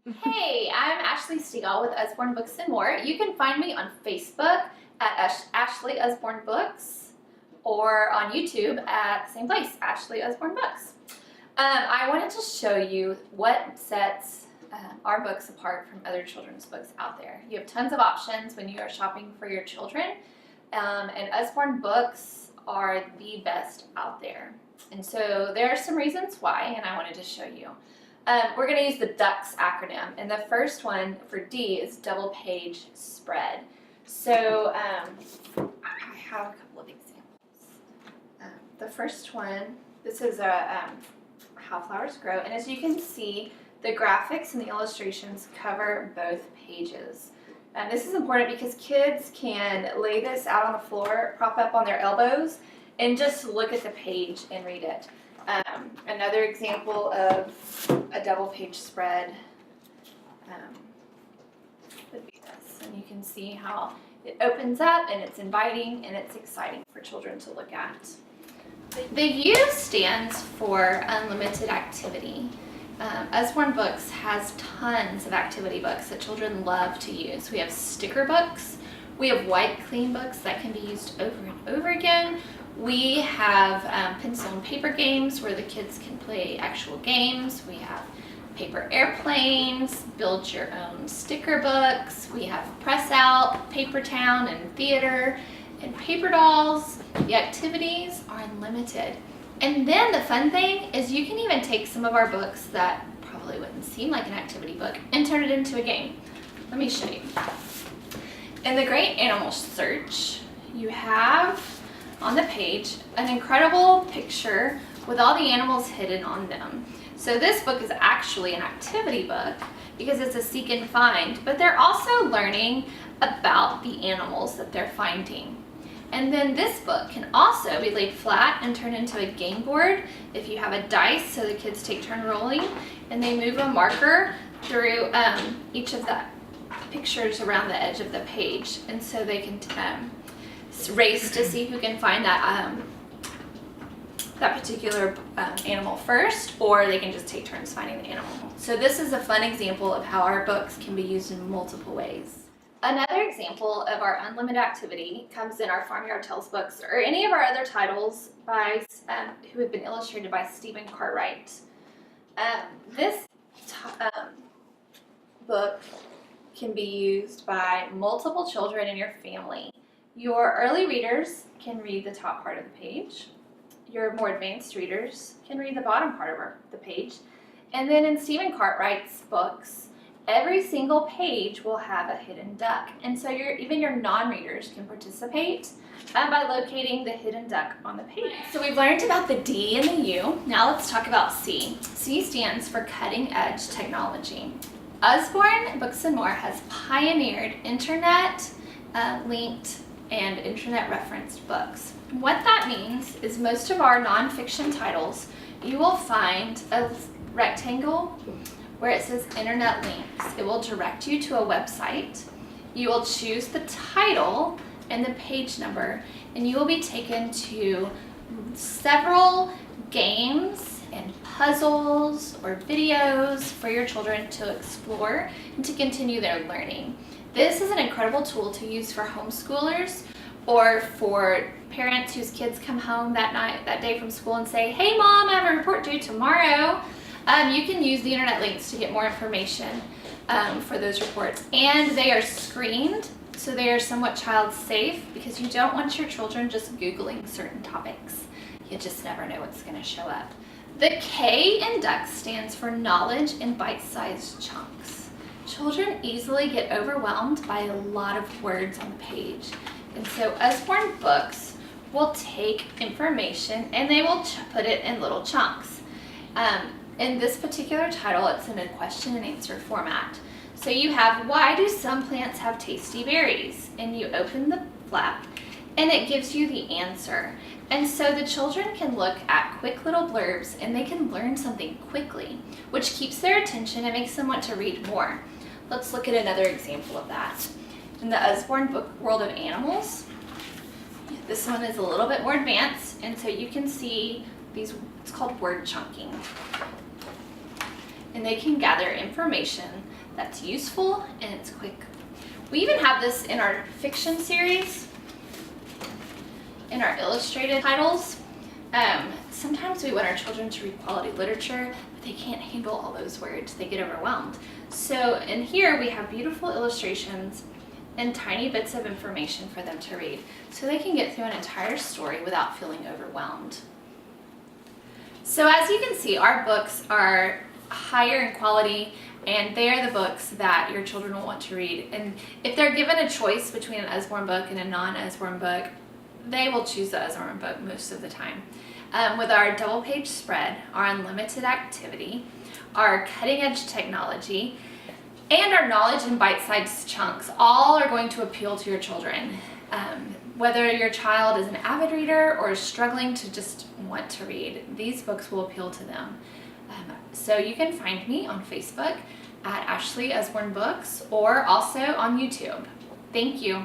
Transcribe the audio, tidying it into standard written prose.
Hey, I'm Ashley Stegall with Usborne Books and More. You can find me on Facebook at Ashley Usborne Books or on YouTube at the same place, Ashley Usborne Books. I wanted to show you what sets our books apart from other children's books out there. You have tons of options when you are shopping for your children, and Usborne Books are the best out there. And so there are some reasons why, and I wanted to show you. We're going to use the DUCS acronym, and the first one for D is double page spread. So I have a couple of examples. The first one, this is How Flowers Grow, and as you can see, the graphics and the illustrations cover both pages. And this is important because kids can lay this out on the floor, prop up on their elbows, and just look at the page and read it. Another example of a double page spread would be this, and you can see how it opens up and it's inviting and it's exciting for children to look at. The U stands for unlimited activity. Usborne Books has tons of activity books that children love to use. We have sticker books, we have white clean books that can be used over and over again. We have pencil and paper games where the kids can play actual games. We have paper airplanes, build your own sticker books. We have press out, paper town, and theater, and paper dolls. The activities are unlimited. And then the fun thing is you can even take some of our books that probably wouldn't seem like an activity book and turn it into a game. Let me show you. In the Great Animal Search, you have on the page an incredible picture with all the animals hidden on them. So this book is actually an activity book because it's a seek and find, but they're also learning about the animals that they're finding. And then this book can also be laid flat and turned into a game board if you have a dice, so the kids take turn rolling and they move a marker through each of the pictures around the edge of the page, and so they can race to see who can find that particular animal first, or they can just take turns finding the animal. So this is a fun example of how our books can be used in multiple ways. Another example of our unlimited activity comes in our Farmyard Tales books, or any of our other titles by who have been illustrated by Stephen Cartwright. This book can be used by multiple children in your family. Your early readers can read the top part of the page. Your more advanced readers can read the bottom part of the page. And then in Stephen Cartwright's books, every single page will have a hidden duck. And so even your non-readers can participate by locating the hidden duck on the page. So we've learned about the D and the U. Now let's talk about C. C stands for cutting edge technology. Usborne Books and More has pioneered internet linked and internet referenced books. What that means is most of our nonfiction titles, you will find a rectangle where it says internet links. It will direct you to a website. You will choose the title and the page number, and you will be taken to several games and puzzles or videos for your children to explore and to continue their learning. This is an incredible tool to use for homeschoolers or for parents whose kids come home that day from school and say, "Hey mom, I have a report due tomorrow." You can use the internet links to get more information for those reports. And they are screened, so they are somewhat child safe because you don't want your children just Googling certain topics. You just never know what's going to show up. The K in DUCS stands for knowledge in bite-sized chunks. Children easily get overwhelmed by a lot of words on the page. And so Usborne Books will take information and they will put it in little chunks. In this particular title, it's in a question and answer format. So you have, why do some plants have tasty berries? And you open the flap and it gives you the answer. And so the children can look at quick little blurbs and they can learn something quickly, which keeps their attention and makes them want to read more. Let's look at another example of that. In the Usborne book World of Animals, this one is a little bit more advanced, and so you can see these, it's called word chunking. And they can gather information that's useful and it's quick. We even have this in our fiction series, in our illustrated titles. Sometimes we want our children to read quality literature, but they can't handle all those words. They get overwhelmed. So in here we have beautiful illustrations and tiny bits of information for them to read, so they can get through an entire story without feeling overwhelmed. So as you can see, our books are higher in quality, and they are the books that your children will want to read. And if they're given a choice between an Usborne book and a non-Usborne book, they will choose the Usborne book most of the time. With our double page spread, our unlimited activity, our cutting edge technology, and our knowledge in bite-sized chunks, all are going to appeal to your children. Whether your child is an avid reader or is struggling to just want to read, these books will appeal to them. So you can find me on Facebook at Ashley Usborne Books, or also on YouTube. Thank you.